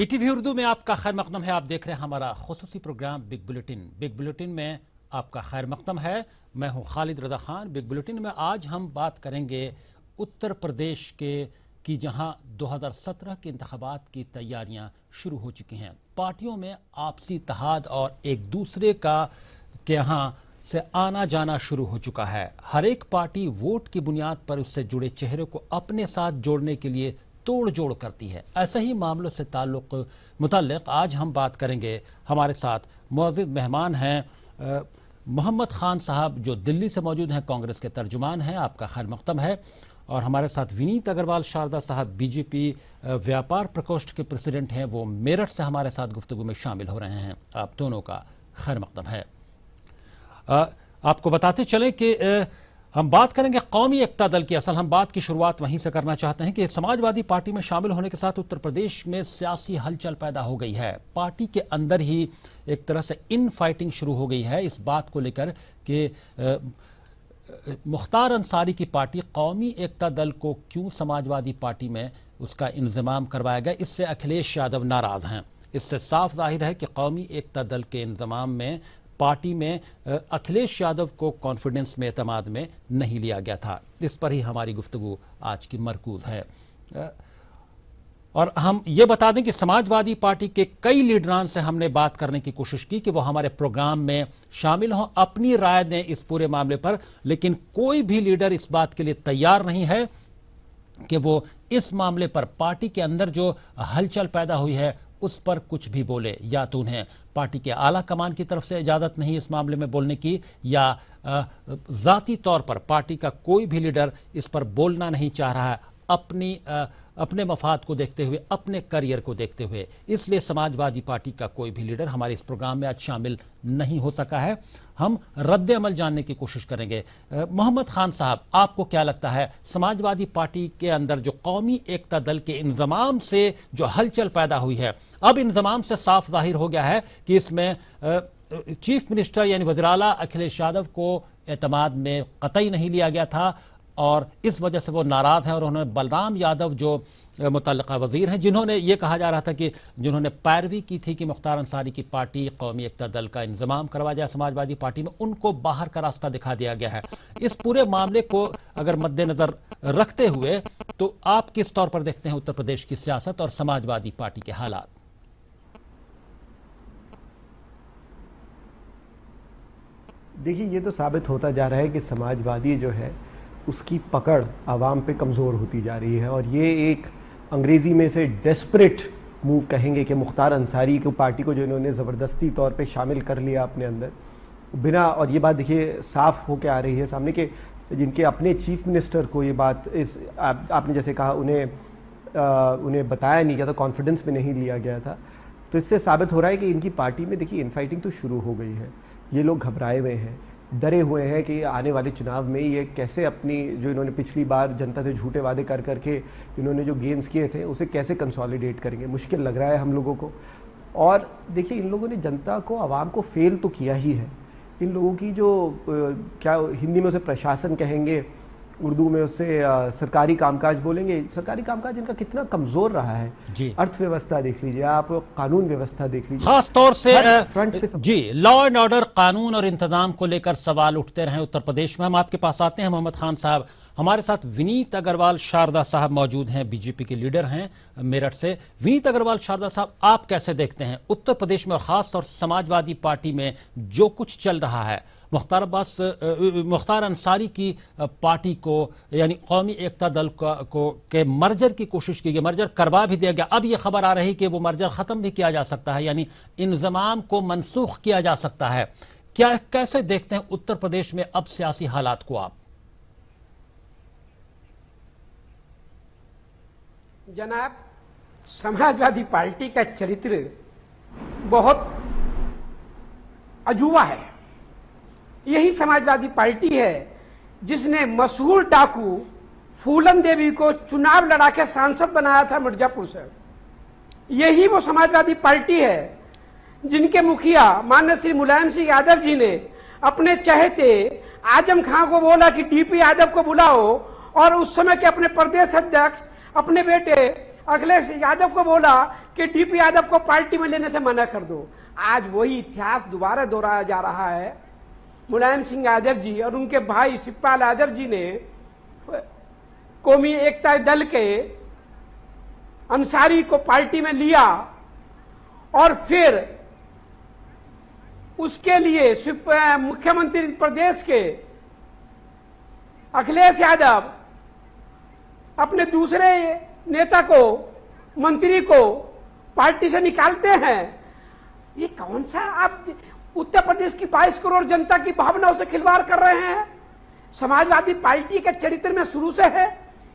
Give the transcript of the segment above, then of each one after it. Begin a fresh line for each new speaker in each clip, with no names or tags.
ETV Urdu में आपका खैर मकदम है। आप देख रहे हैं हमारा खुसूसी programme big bulletin. Big bulletin में आपका खैर मकदम है। मैं हूं खालिद रजा खान। बिग बुलेटिन में आज हम बात करेंगे उत्तर प्रदेश की जहां 2017 के इंतखाबात की तैयारियां शुरू हो चुकी हैं। पार्टियों में आपसी इत्तेहाद और एक दूसरे के यहाँ से आना जाना शुरू हो चुका है। हर एक पार्टी वोट की बुनियाद पर उससे जुड़े चेहरे को अपने साथ जोड़ने के लिए तोड़ जोड़ करती है। ऐसे ही मामलों से मुताल्लिक आज हम बात करेंगे। हमारे साथ मौजूद मेहमान हैं मोहम्मद खान साहब, जो दिल्ली से मौजूद हैं, कांग्रेस के तर्जुमान हैं। आपका खैर मकदम है। और हमारे साथ विनीत अग्रवाल शारदा साहब, बीजेपी व्यापार प्रकोष्ठ के प्रेसिडेंट हैं। वो मेरठ से हमारे साथ गुफ्तगू में शामिल हो रहे हैं। आप दोनों का खैर मकदम है। आपको बताते चलें कि हम बात करेंगे कौमी एकता दल की। असल हम बात की शुरुआत वहीं से करना चाहते हैं कि समाजवादी पार्टी में शामिल होने के साथ उत्तर प्रदेश में सियासी हलचल पैदा हो गई है। पार्टी के अंदर ही एक तरह से इन फाइटिंग शुरू हो गई है इस बात को लेकर कि मुख्तार अंसारी की पार्टी कौमी एकता दल को क्यों समाजवादी पार्टी में उसका इंतजाम करवाया गया। इससे अखिलेश यादव नाराज हैं। इससे साफ जाहिर है कि कौमी एकता दल के इंतजाम में पार्टी में अखिलेश यादव को कॉन्फिडेंस में एतमाद में नहीं लिया गया था। इस पर ही हमारी गुफ्तगू आज की मरकूज है। और हम ये बता दें कि समाजवादी पार्टी के कई लीडरान से हमने बात करने की कोशिश की कि वो हमारे प्रोग्राम में शामिल हों, अपनी राय दें इस पूरे मामले पर, लेकिन कोई भी लीडर इस बात के लिए तैयार नहीं है कि वो इस मामले पर पार्टी के अंदर जो हलचल पैदा हुई है उस पर कुछ भी बोले। या तो उन्हें पार्टी के आला कमान की तरफ से इजाज़त नहीं इस मामले में बोलने की, या ज़ाती तौर पर पार्टी का कोई भी लीडर इस पर बोलना नहीं चाह रहा है अपने मफाद को देखते हुए, अपने करियर को देखते हुए। इसलिए समाजवादी पार्टी का कोई भी लीडर हमारे इस प्रोग्राम में आज शामिल नहीं हो सका है। हम रद्द अमल जानने की कोशिश करेंगे। मोहम्मद खान साहब, आपको क्या लगता है समाजवादी पार्टी के अंदर जो कौमी एकता दल के इंतजाम से जो हलचल पैदा हुई है, अब इंतजाम से साफ जाहिर हो गया है कि इसमें चीफ मिनिस्टर यानी वज़ीर आला अखिलेश यादव को एतमाद में कतई नहीं लिया गया था और इस वजह से वो नाराज हैं। और उन्होंने बलराम यादव जो मुतल्लिका वजीर हैं, जिन्होंने ये कहा जा रहा था कि जिन्होंने पैरवी की थी कि मुख्तार अंसारी की पार्टी कौमी एकता दल का इंतजाम करवा जाए समाजवादी पार्टी में, उनको बाहर का रास्ता दिखा दिया गया है। इस पूरे मामले को अगर मद्देनजर रखते हुए तो आप किस तौर पर देखते हैं उत्तर प्रदेश की सियासत और समाजवादी पार्टी के हालात?
देखिए, ये तो साबित होता जा रहा है कि समाजवादी जो है उसकी पकड़ आवाम पे कमज़ोर होती जा रही है। और ये एक अंग्रेज़ी में से डेस्परेट मूव कहेंगे कि मुख्तार अंसारी को पार्टी को जो इन्होंने ज़बरदस्ती तौर पे शामिल कर लिया अपने अंदर बिना, और ये बात देखिए साफ़ होकर आ रही है सामने के जिनके अपने चीफ मिनिस्टर को ये बात आपने जैसे कहा उन्हें बताया नहीं गया था, कॉन्फिडेंस में नहीं लिया गया था। तो इससे साबित हो रहा है कि इनकी पार्टी में देखिए इनफाइटिंग तो शुरू हो गई है। ये लोग घबराए हुए हैं, डरे हुए हैं कि आने वाले चुनाव में ये कैसे अपनी जो इन्होंने पिछली बार जनता से झूठे वादे कर करके इन्होंने जो गेन्स किए थे उसे कैसे कंसोलिडेट करेंगे। मुश्किल लग रहा है हम लोगों को। और देखिए, इन लोगों ने जनता को, आवाम को फेल तो किया ही है। इन लोगों की जो क्या हिंदी में उसे प्रशासन कहेंगे, उर्दू में उससे सरकारी कामकाज बोलेंगे, सरकारी कामकाज इनका कितना कमज़ोर रहा है। अर्थव्यवस्था देख लीजिए आप, कानून व्यवस्था देख लीजिए,
खास तौर से
फ्रंट पे
जी लॉ एंड ऑर्डर, कानून और इंतजाम को लेकर सवाल उठते रहे उत्तर प्रदेश में। हम आपके पास आते हैं मोहम्मद खान साहब। हमारे साथ विनीत अग्रवाल शारदा साहब मौजूद हैं, बीजेपी के लीडर हैं मेरठ से। विनीत अग्रवाल शारदा साहब, आप कैसे देखते हैं उत्तर प्रदेश में और खास तौर से समाजवादी पार्टी में जो कुछ चल रहा है? मुख्तार अंसारी की पार्टी को यानी कौमी एकता दल के मर्जर की कोशिश की गई, मर्जर करवा भी दिया गया। अब ये खबर आ रही कि वो मर्जर खत्म भी किया जा सकता है, यानी इंतजाम को मनसूख किया जा सकता है। कैसे देखते हैं उत्तर प्रदेश में अब सियासी हालात को आप?
जनाब, समाजवादी पार्टी का चरित्र बहुत अजूबा है। यही समाजवादी पार्टी है जिसने मशहूर डाकू फूलन देवी को चुनाव लड़ा के सांसद बनाया था मिर्जापुर से। यही वो समाजवादी पार्टी है जिनके मुखिया माननीय श्री मुलायम सिंह यादव जी ने अपने चहेते आजम खां को बोला कि डीपी यादव को बुलाओ, और उस समय के अपने प्रदेश अध्यक्ष अपने बेटे अखिलेश यादव को बोला कि डीपी यादव को पार्टी में लेने से मना कर दो। आज वही इतिहास दोबारा दोहराया जा रहा है। मुलायम सिंह यादव जी और उनके भाई शिवपाल यादव जी ने कौमी एकता दल के अंसारी को पार्टी में लिया और फिर उसके लिए मुख्यमंत्री प्रदेश के अखिलेश यादव अपने दूसरे नेता को, मंत्री को पार्टी से निकालते हैं। ये कौन सा आप उत्तर प्रदेश की 22 करोड़ जनता की भावनाओं से खिलवाड़ कर रहे हैं? समाजवादी पार्टी के चरित्र में शुरू से है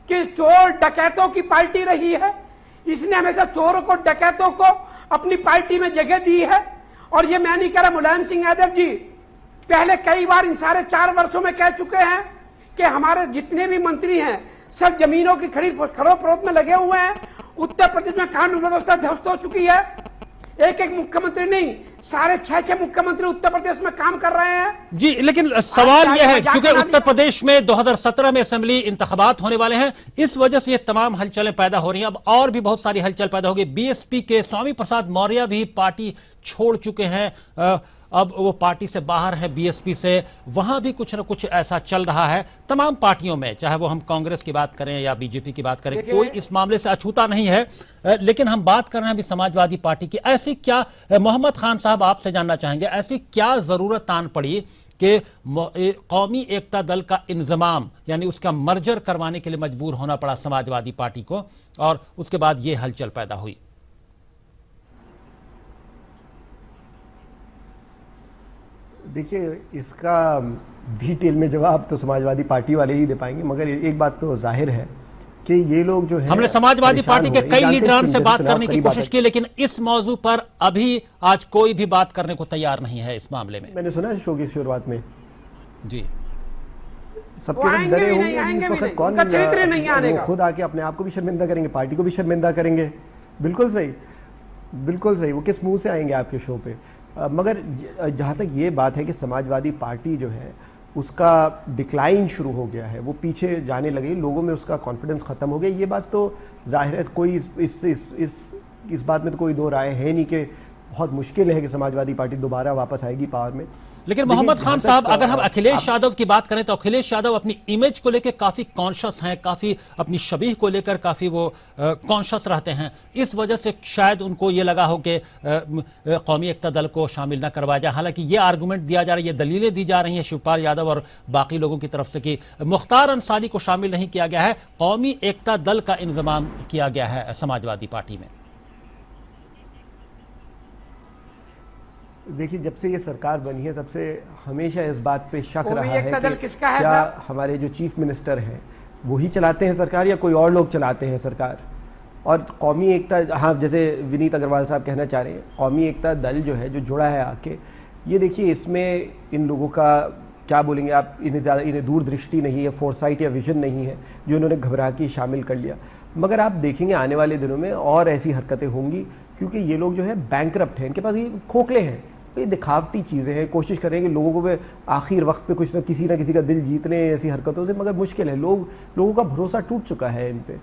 कि चोर डकैतों की पार्टी रही है। इसने हमेशा चोरों को, डकैतों को अपनी पार्टी में जगह दी है। और ये मैं नहीं कह रहा, मुलायम सिंह यादव जी पहले कई बार इन सारे 4 वर्षों में कह चुके हैं कि हमारे जितने भी मंत्री हैं सब जमीनों की खरीद फरोख्त में लगे हुए हैं। उत्तर प्रदेश में कानून व्यवस्था ध्वस्त हो चुकी है। एक एक मुख्यमंत्री नहीं, सारे 6 मुख्यमंत्री उत्तर प्रदेश में काम कर रहे हैं।
जी, लेकिन सवाल यह है, क्योंकि उत्तर प्रदेश में 2017 में असेंबली इंतखाबात होने वाले हैं, इस वजह से ये तमाम हलचलें पैदा हो रही हैं। अब और भी बहुत सारी हलचल पैदा होगी। बीएसपी के स्वामी प्रसाद मौर्य भी पार्टी छोड़ चुके हैं, अब वो पार्टी से बाहर है, बीएसपी से। वहां भी कुछ न कुछ ऐसा चल रहा है तमाम पार्टियों में, चाहे वो हम कांग्रेस की बात करें या बीजेपी की बात करें, कोई इस मामले से अछूता नहीं है। लेकिन हम बात कर रहे हैं अभी समाजवादी पार्टी की। ऐसी क्या, मोहम्मद खान साहब आपसे जानना चाहेंगे, ऐसी क्या जरूरत आन पड़ी कि कौमी एकता दल का इंजमाम यानी उसका मर्जर करवाने के लिए मजबूर होना पड़ा समाजवादी पार्टी को, और उसके बाद ये हलचल पैदा हुई?
देखिए, इसका डिटेल में जवाब तो समाजवादी पार्टी वाले ही दे पाएंगे, मगर एक बात तो जाहिर है कि ये लोग जो है,
हमने समाजवादी पार्टी के कई लीडरान से बात करने की कोशिश की, लेकिन इस मौजू पर अभी आज कोई भी बात करने को तैयार नहीं है। इस मामले में
मैंने सुना है शो की शुरुआत में
जी
सबके सब डरे होंगे इस वक्त कौन वो खुद आके अपने आप को भी शर्मिंदा करेंगे, पार्टी को भी शर्मिंदा करेंगे। बिल्कुल सही, बिल्कुल सही। वो किस मुंह से आएंगे आपके शो पे? मगर जहाँ तक ये बात है कि समाजवादी पार्टी जो है उसका डिक्लाइन शुरू हो गया है, वो पीछे जाने लगे, लोगों में उसका कॉन्फिडेंस ख़त्म हो गया, ये बात तो जाहिर है। कोई इस बात में तो कोई दो राय है नहीं कि बहुत मुश्किल है कि समाजवादी पार्टी दोबारा वापस आएगी पावर में।
लेकिन मोहम्मद खान साहब, अगर हम अखिलेश यादव की बात करें तो अखिलेश यादव अपनी इमेज को लेकर काफी कॉन्शियस हैं, काफी अपनी शबीह को लेकर काफी वो कॉन्शियस रहते हैं। इस वजह से शायद उनको ये लगा हो कि कौमी एकता दल को शामिल न करवाया जाए। हालांकि ये आर्गूमेंट दिया जा रहा है, ये दलीलें दी जा रही हैं शिवपाल यादव और बाकी लोगों की तरफ से कि मुख्तार अंसारी को शामिल नहीं किया गया है, कौमी एकता दल का इंतजाम किया गया है समाजवादी पार्टी में।
देखिए, जब से ये सरकार बनी है तब से हमेशा इस बात पे शक रहा है कि
क्या
हमारे जो चीफ मिनिस्टर हैं वही चलाते हैं सरकार या कोई और लोग चलाते हैं सरकार। और कौमी एकता, हाँ, जैसे विनीत अग्रवाल साहब कहना चाह रहे हैं, कौमी एकता दल जो है, जो जुड़ा है आके, ये देखिए इसमें इन लोगों का क्या बोलेंगे आप, इन्हें दूरदृष्टि नहीं है, फोरसाइट या विजन नहीं है जो इन्होंने घबरा के शामिल कर लिया। मगर आप देखेंगे आने वाले दिनों में और ऐसी हरकतें होंगी, क्योंकि ये लोग जो है बैंकरप्ट हैं, इनके पास ये खोखले हैं, ये दिखावटी चीज़ें हैं, कोशिश करेंगे लोगों को पे आखिर वक्त पे कुछ ना किसी का दिल जीतने ऐसी हरकतों से, मगर मुश्किल है। लोगों का भरोसा टूट चुका है इन पे।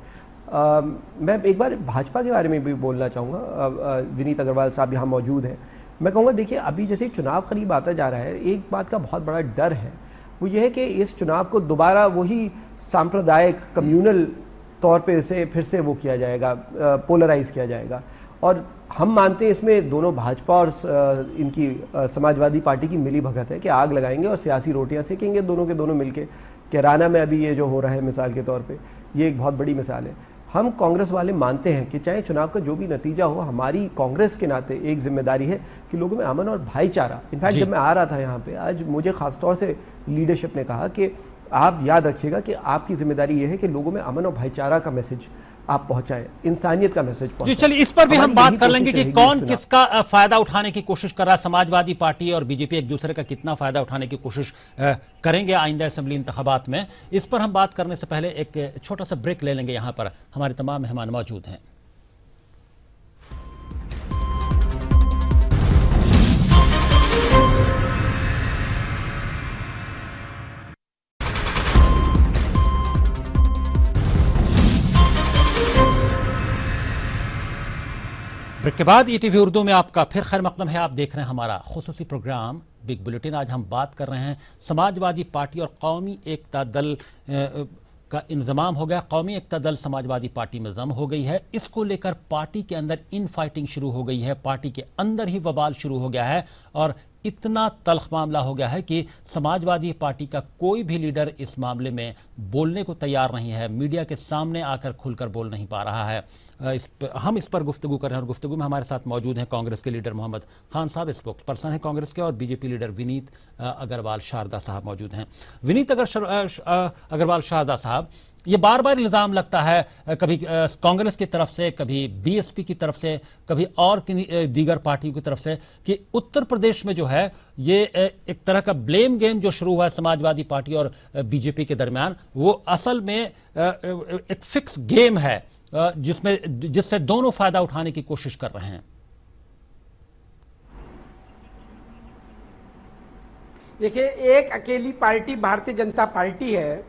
मैं एक बार भाजपा के बारे में भी बोलना चाहूँगा, विनीत अग्रवाल साहब यहाँ मौजूद हैं। मैं कहूँगा देखिए, अभी जैसे चुनाव करीब आता जा रहा है, एक बात का बहुत बड़ा डर है, वो ये है कि इस चुनाव को दोबारा वही सांप्रदायिक कम्यूनल तौर पे से फिर से वो किया जाएगा, पोलराइज किया जाएगा। और हम मानते हैं इसमें दोनों भाजपा और इनकी समाजवादी पार्टी की मिली भगत है कि आग लगाएंगे और सियासी रोटियां सेकेंगे दोनों के दोनों मिलके। कैराना में अभी ये जो हो रहा है मिसाल के तौर पे, ये एक बहुत बड़ी मिसाल है। हम कांग्रेस वाले मानते हैं कि चाहे चुनाव का जो भी नतीजा हो, हमारी कांग्रेस के नाते एक जिम्मेदारी है कि लोगों में अमन और भाईचारा। इनफैक्ट जब मैं आ रहा था यहाँ पे आज, मुझे खासतौर से लीडरशिप ने कहा कि आप याद रखिएगा कि आपकी जिम्मेदारी ये है कि लोगों में अमन और भाईचारा का मैसेज आप पहुंचाएं, इंसानियत का मैसेज पहुंचाएं।
जी चलिए, इस पर भी हम बात कर लेंगे कि कौन किसका फायदा उठाने की कोशिश कर रहा है। समाजवादी पार्टी और बीजेपी एक दूसरे का कितना फायदा उठाने की कोशिश करेंगे आइंदा असेंबली इंतखाबात में। इस पर हम बात करने से पहले एक छोटा सा ब्रेक ले लेंगे। यहां पर हमारे तमाम मेहमान मौजूद हैं। ब्रेक के बाद ईटीवी उर्दू में आपका फिर खैर मकदम है। आप देख रहे हैं हमारा खुसूसी प्रोग्राम बिग बुलेटिन। आज हम बात कर रहे हैं समाजवादी पार्टी और कौमी एकता दल का इंजमाम हो गया। कौमी एकता दल समाजवादी पार्टी में जम हो गई है। इसको लेकर पार्टी के अंदर इन फाइटिंग शुरू हो गई है। पार्टी के अंदर ही बवाल शुरू हो गया है और इतना तल्ख मामला हो गया है कि समाजवादी पार्टी का कोई भी लीडर इस मामले में बोलने को तैयार नहीं है, मीडिया के सामने आकर खुलकर बोल नहीं पा रहा है। हम इस पर गुफ्तगू कर रहे हैं और गुफ्तगू में हमारे साथ मौजूद हैं कांग्रेस के लीडर मोहम्मद खान साहब, स्पोक्स पर्सन हैं कांग्रेस के, और बीजेपी लीडर विनीत अग्रवाल शारदा साहब मौजूद हैं। विनीत अग्रवाल शारदा साहब, ये बार बार इल्ज़ाम लगता है कभी कांग्रेस की तरफ से, कभी बीएसपी की तरफ से, कभी और दीगर पार्टियों की तरफ से कि उत्तर प्रदेश में जो है ये एक तरह का ब्लेम गेम जो शुरू हुआ है समाजवादी पार्टी और बीजेपी के दरमियान, वो असल में एक फिक्स गेम है जिससे दोनों फायदा उठाने की कोशिश कर रहे हैं।
देखिए, एक अकेली पार्टी भारतीय जनता पार्टी है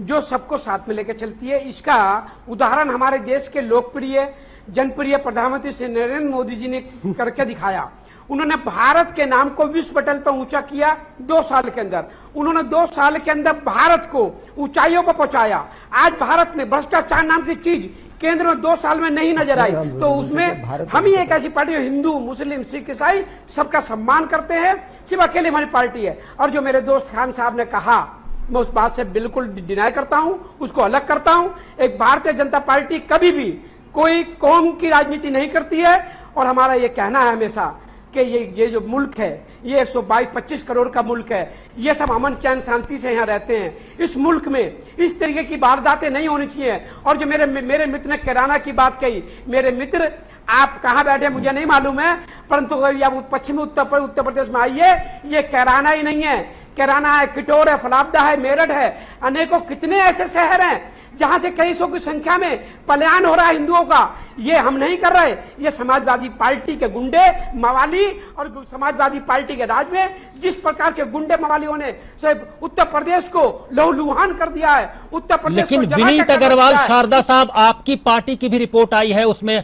जो सबको साथ में लेकर चलती है। इसका उदाहरण हमारे देश के लोकप्रिय जनप्रिय प्रधानमंत्री श्री नरेंद्र मोदी जी ने करके दिखाया। उन्होंने भारत के नाम को विश्व पटल पर ऊंचा किया 2 साल के अंदर। उन्होंने 2 साल के अंदर भारत को ऊंचाइयों पर पहुंचाया। आज भारत में भ्रष्टाचार नाम की चीज केंद्र में 2 साल में नहीं नजर आई, तो उसमें हम ही एक ऐसी पार्टी, हिंदू मुस्लिम सिख ईसाई सबका सम्मान करते हैं, सिर्फ अकेले हमारी पार्टी है। और जो मेरे दोस्त खान साहब ने कहा, मैं उस बात से बिल्कुल डिनाई करता हूं, उसको अलग करता हूं। एक भारतीय जनता पार्टी कभी भी कोई कौम की राजनीति नहीं करती है। और हमारा ये कहना है हमेशा कि ये जो मुल्क है, ये 122-25 करोड़ का मुल्क है। ये सब अमन चैन शांति से यहाँ रहते हैं। इस मुल्क में इस तरीके की वारदातें नहीं होनी चाहिए। और जो मेरे मित्र ने कैराना की बात कही, मेरे मित्र आप कहाँ बैठे मुझे नहीं मालूम है, परंतु आप पश्चिमी उत्तर प्रदेश में आइए, ये कैराना ही नहीं है, कैराना है, किटोर है, फलाबदा है, मेरठ है, अनेकों कितने ऐसे शहर हैं जहां से कई सौ की संख्या में पलायन हो रहा है हिंदुओं का। ये हम नहीं कर रहे, ये समाजवादी पार्टी के गुंडे मवाली और समाजवादी पार्टी के राज में जिस प्रकार से गुंडे मवालियों ने सिर्फ उत्तर प्रदेश को लहूलुहान कर दिया है, उत्तर प्रदेश।
लेकिन विनीत अग्रवाल शारदा साहब, आपकी पार्टी की भी रिपोर्ट आई है, उसमें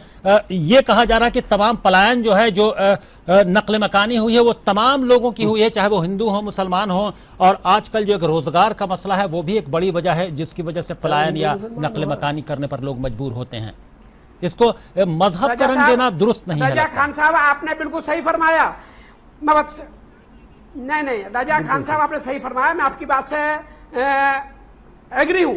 यह कहा जा रहा है कि तमाम पलायन जो है, जो नकल मकानी हुई है, वो तमाम लोगों की हुई है, चाहे वो हिंदू हो मुसलमान हो। और आजकल जो एक रोजगार का मसला है वो भी एक बड़ी वजह है जिसकी वजह से पलायन या नकल मकानी करने पर लोग मजबूर होते हैं। इसको मजहब का रंग देना दुरुस्त नहीं है।
रजा खान साहब, आपने बिल्कुल सही फरमाया। नहीं, रजा खान साहब आपने सही फरमाया, मैं आपकी बात से एग्री हूं।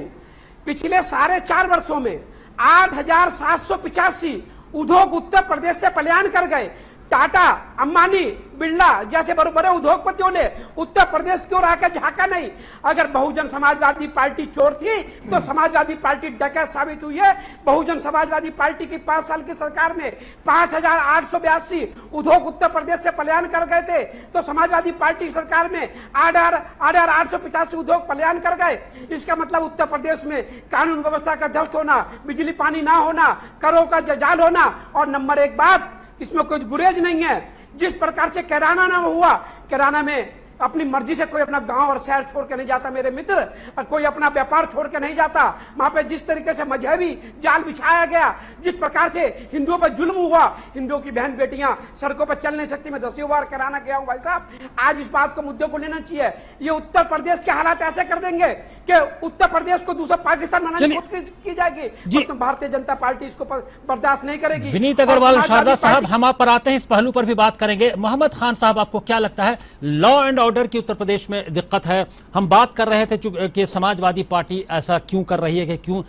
पिछले 4.5 वर्षों में 8,785 उद्योग उत्तर प्रदेश से पलायन कर गए। टाटा, अंबानी, बिरला जैसे बड़े बड़े उद्योगपतियों ने उत्तर प्रदेश की ओर आकर झांका नहीं। अगर बहुजन समाजवादी पार्टी चोर थी तो समाजवादी पार्टी डकैत साबित हुई है। बहुजन समाजवादी पार्टी की 5 साल की सरकार में 5,882 उद्योग उत्तर प्रदेश से पलायन कर गए थे, तो समाजवादी पार्टी की सरकार में 8,885 उद्योग पलायन कर गए। इसका मतलब उत्तर प्रदेश में कानून व्यवस्था का ध्वस्त होना, बिजली पानी ना होना, करों का जाल होना। और नंबर 1 बात, इसमें कोई गुरेज नहीं है। जिस प्रकार से कैराना ना हुआ, कैराना में अपनी मर्जी से कोई अपना गांव और शहर छोड़ के नहीं जाता मेरे मित्र, और कोई अपना व्यापार छोड़ के नहीं जाता। वहां पे जिस तरीके से मजहबी जाल बिछाया गया, जिस प्रकार से हिंदुओं पर जुल्म हुआ, हिंदुओं की बहन बेटियां सड़कों पर चल नहीं सकती। मैं 10 बार कराना गया हूं भाई साहब। आज इस बात को मुद्दे को लेना चाहिए। ये उत्तर प्रदेश के हालात ऐसे कर देंगे कि उत्तर प्रदेश को दूसरा पाकिस्तान बनाने की कोशिश की जाएगी, तो भारतीय जनता पार्टी इसको बर्दाश्त नहीं करेगी।
विनीत अग्रवाल शारदा साहब, हम आप पर आते हैं, इस पहलू पर भी बात करेंगे। मोहम्मद खान साहब, आपको क्या लगता है, लॉ एंड ऑर्डर की उत्तर प्रदेश में दिक्कत है? हम बात कर रहे थे कि समाजवादी पार्टी ऐसा क्यों कर रही है, कि क्यों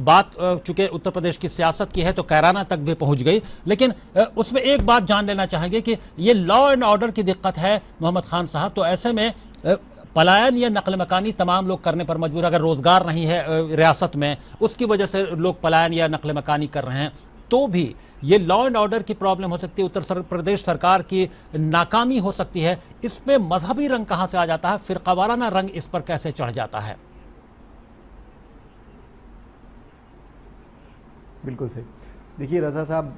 बात चूंकि उत्तर प्रदेश की सियासत की है तो कैराना तक भी पहुंच गई, लेकिन उसमें एक बात जान लेना चाहेंगे कि ये लॉ एंड ऑर्डर की दिक्कत है मोहम्मद खान साहब, तो ऐसे में पलायन या नकल मकानी तमाम लोग करने पर मजबूर। अगर रोजगार नहीं है रियासत में, उसकी वजह से लोग पलायन या नकल मकानी कर रहे हैं, तो भी ये लॉ एंड ऑर्डर की प्रॉब्लम हो सकती है, उत्तर प्रदेश सरकार की नाकामी हो सकती है। इसमें मजहबी रंग कहां से आ जाता है, फिरकावाराना रंग इस पर कैसे चढ़ जाता है?
बिल्कुल सही। देखिए रजा साहब,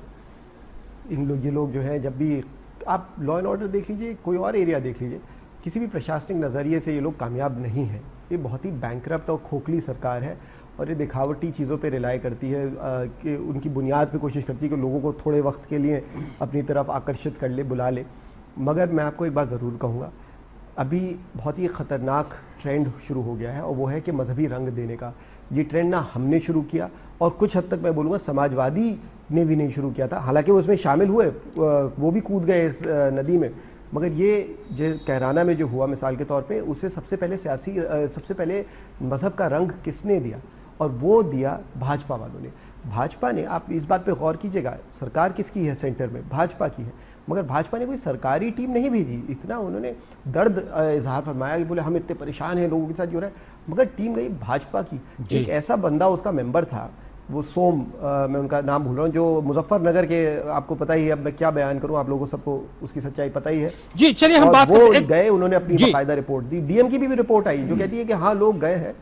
ये लोग जो हैं, जब भी आप लॉ एंड ऑर्डर देख लीजिए, कोई और एरिया देख लीजिए, किसी भी प्रशासनिक नज़रिए से ये लोग कामयाब नहीं हैं। ये बहुत ही बैंकरप्ट और खोखली सरकार है और ये दिखावटी चीज़ों पे रिलाई करती है कि उनकी बुनियाद पे कोशिश करती है कि लोगों को थोड़े वक्त के लिए अपनी तरफ आकर्षित कर ले, बुला ले। मगर मैं आपको एक बात ज़रूर कहूँगा, अभी बहुत ही ख़तरनाक ट्रेंड शुरू हो गया है और वो है कि मजहबी रंग देने का। ये ट्रेंड ना हमने शुरू किया और कुछ हद तक मैं बोलूँगा समाजवादी ने भी नहीं शुरू किया था, हालांकि वो उसमें शामिल हुए, वो भी कूद गए इस नदी में। मगर ये जो कहराना में जो हुआ मिसाल के तौर पे, उसे सबसे पहले मज़हब का रंग किसने दिया? और वो दिया भाजपा वालों ने। भाजपा ने, आप इस बात पे गौर कीजिएगा, सरकार किसकी है सेंटर में? भाजपा की है। मगर भाजपा ने कोई सरकारी टीम नहीं भेजी, इतना उन्होंने दर्द इजहार फरमाया कि बोले हम इतने परेशान हैं, लोगों के साथ जो रहा है, मगर टीम गई भाजपा की। एक ऐसा बंदा उसका मेंबर था, वो सोम, मैं उनका नाम भूल रहा हूँ, जो मुजफ्फरनगर के, आपको पता ही है, अब मैं क्या बयान करूँ, आप लोगों को सबको उसकी सच्चाई पता ही है
जी। चलिए हम बात
करते हैं। गए, उन्होंने अपनी बाकायदा रिपोर्ट दी, डीएम की भी रिपोर्ट आई जो कहती है कि हाँ लोग गए हैं,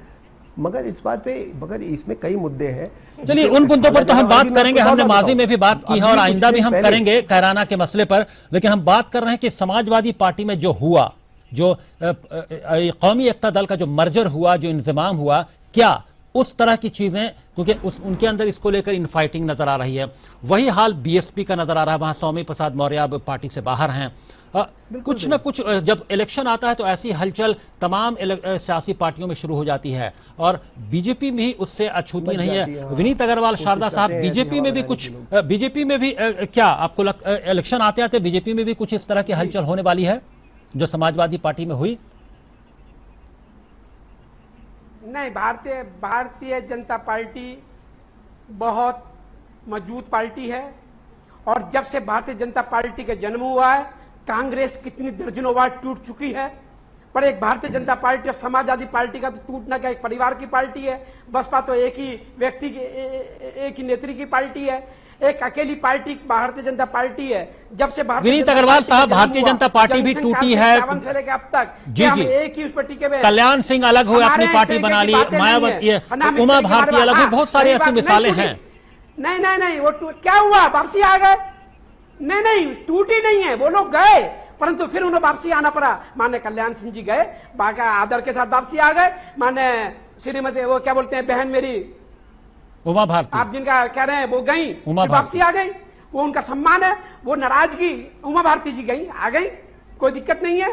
मगर इस बात पे, मगर इसमें कई मुद्दे हैं।
चलिए उन मुद्दों पर तो हम बात करेंगे, हमने माजी में भी बात की है और आइंदा भी हम करेंगे कहराना के मसले पर। लेकिन हम बात कर रहे हैं कि समाजवादी पार्टी में जो हुआ, जो कौमी एकता दल का जो मर्जर हुआ, जो इंजमाम हुआ, क्या उस तरह की चीजें, क्योंकि उनके अंदर इसको लेकर इनफाइटिंग नजर आ रही है, वही हाल बीएसपी का नजर आ रहा है। वहां स्वामी प्रसाद मौर्य अब पार्टी से बाहर हैं। कुछ न कुछ जब इलेक्शन आता है तो ऐसी हलचल तमाम सियासी पार्टियों में शुरू हो जाती है और बीजेपी में ही उससे अछूती नहीं है। विनीत अग्रवाल, शारदा साहब, बीजेपी में भी कुछ, बीजेपी में भी क्या आपको इलेक्शन आते आते बीजेपी में भी कुछ इस तरह की हलचल होने वाली है जो समाजवादी पार्टी में हुई?
नहीं, भारतीय जनता पार्टी बहुत मजबूत पार्टी है और जब से भारतीय जनता पार्टी का जन्म हुआ है, कांग्रेस कितनी दर्जनों बार टूट चुकी है, पर एक भारतीय जनता पार्टी और समाजवादी पार्टी का तो टूटना क्या, एक परिवार की पार्टी है। बसपा तो एक ही व्यक्ति की, एक ही नेत्री की पार्टी है, एक अकेली पार्टी भारतीय जनता पार्टी है। जब से
विनीत अग्रवाल साहब, भारतीय जनता पार्टी भी टूटी है
से लेकर अब तक,
जी जी,
एक ही उस पर टिके हुए।
कल्याण सिंह अलग हुए, अपनी पार्टी बना ली, मायावती, उमा भारती अलग हुई, बहुत सारी ऐसी मिसालें हैं।
नहीं, वो क्या हुआ, वापसी आ गए? नहीं, टूटी नहीं है, वो लोग गए, परंतु फिर उन्हें वापसी आना पड़ा। माने कल्याण सिंह जी गए, बाका आदर के साथ वापसी आ गए। माने श्रीमती, वो क्या बोलते हैं, बहन मेरी
उमा भारती,
आप जिनका कह रहे हैं, वो गई, वापसी आ गई, वो उनका सम्मान है। वो नाराजगी, उमा भारती जी गई, आ गई, कोई दिक्कत नहीं है।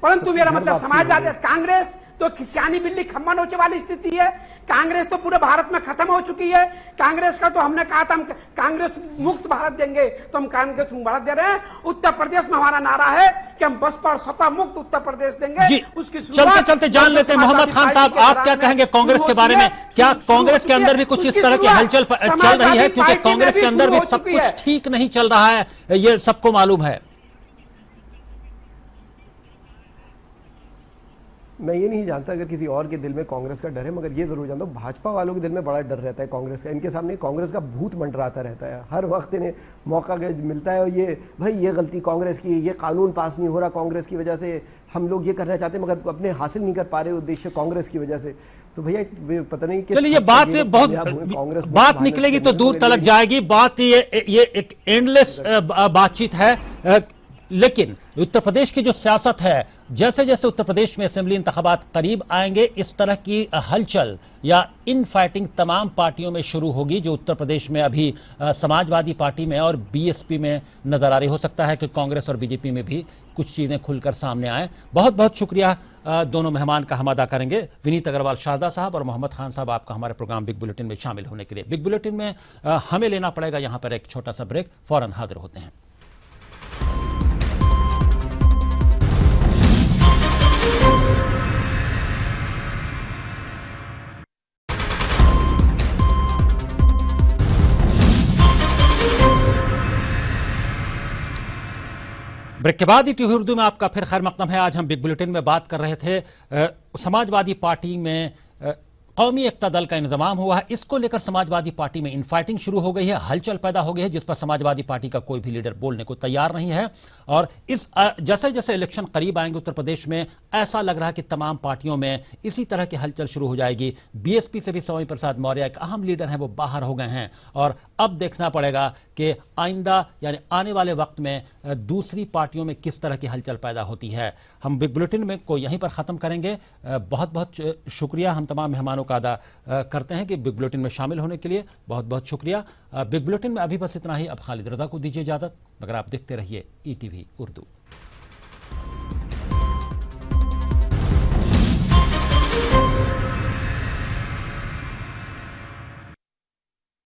परंतु मेरा मतलब समाजवादी, कांग्रेस तो खिसियानी बिल्ली खम्मा नोचे वाली स्थिति है। कांग्रेस तो पूरे भारत में खत्म हो चुकी है। कांग्रेस का तो हमने कहा था हम कांग्रेस मुक्त भारत देंगे, तो हम कांग्रेस मुक्त भारत दे रहे हैं। उत्तर प्रदेश में हमारा नारा है कि हम बसपा और सपा मुक्त उत्तर प्रदेश देंगे। उसकी
चलते चलते जान लेते हैं मोहम्मद खान साहब, आप क्या कहेंगे कांग्रेस के बारे में? क्या कांग्रेस के अंदर भी कुछ इस तरह की हलचल चल रही है? क्योंकि कांग्रेस के अंदर भी सब कुछ ठीक नहीं चल रहा है, ये सबको मालूम है।
मैं ये नहीं जानता अगर किसी और के दिल में कांग्रेस का डर है, मगर ये जरूर जानता हूँ भाजपा वालों के दिल में बड़ा डर रहता है कांग्रेस का। इनके सामने कांग्रेस का भूत मंडराता रहता है, हर वक्त इन्हें मौका मिलता है और ये भाई ये गलती कांग्रेस की, ये कानून पास नहीं हो रहा कांग्रेस की वजह से, हम लोग ये करना चाहते हैं मगर अपने हासिल नहीं कर पा रहे उद्देश्य कांग्रेस की वजह से। तो भैया पता नहीं कि
चलिए ये बात बहुत कांग्रेस बात निकलेगी तो दूर तलक जाएगी बात। ये एक एंडलेस बातचीट है। लेकिन उत्तर प्रदेश की जो सियासत है, जैसे जैसे उत्तर प्रदेश में असेंबली इंतखाबात करीब आएंगे, इस तरह की हलचल या इन फाइटिंग तमाम पार्टियों में शुरू होगी जो उत्तर प्रदेश में अभी समाजवादी पार्टी में और बीएसपी में नजर आ रही। हो सकता है कि कांग्रेस और बीजेपी में भी कुछ चीजें खुलकर सामने आए। बहुत बहुत शुक्रिया दोनों मेहमान का हम अदा करेंगे, विनीत अग्रवाल शारदा साहब और मोहम्मद खान साहब, आपका हमारे प्रोग्राम बिग बुलेटिन में शामिल होने के लिए। बिग बुलेटिन में हमें लेना पड़ेगा यहाँ पर एक छोटा सा ब्रेक, फौरन हाजिर होते हैं। ब्रेक के बाद ईटीवी उर्दू में आपका फिर खैर मकदम है। आज हम बिग बुलेटिन में बात कर रहे थे समाजवादी पार्टी में कौमी एकता दल का इंतजाम हुआ है, इसको लेकर समाजवादी पार्टी में इनफाइटिंग शुरू हो गई है, हलचल पैदा हो गई है जिस पर समाजवादी पार्टी का कोई भी लीडर बोलने को तैयार नहीं है। और इस जैसे जैसे इलेक्शन करीब आएंगे उत्तर प्रदेश में, ऐसा लग रहा है कि तमाम पार्टियों में इसी तरह की हलचल शुरू हो जाएगी। बीएसपी से भी स्वामी प्रसाद मौर्य एक अहम लीडर हैं, वो बाहर हो गए हैं और अब देखना पड़ेगा कि आइंदा यानी आने वाले वक्त में दूसरी पार्टियों में किस तरह की हलचल पैदा होती है। हम बिग बुलेटिन में को यहीं पर ख़त्म करेंगे। बहुत बहुत शुक्रिया हम तमाम मेहमानों का अदा करते हैं कि बिग बुलेटिन में शामिल होने के लिए बहुत बहुत शुक्रिया। बिग बुलेटिन में अभी बस इतना ही। अब खालिद रजा को दीजिए इजाज़त, मगर आप देखते रहिए ETV उर्दू।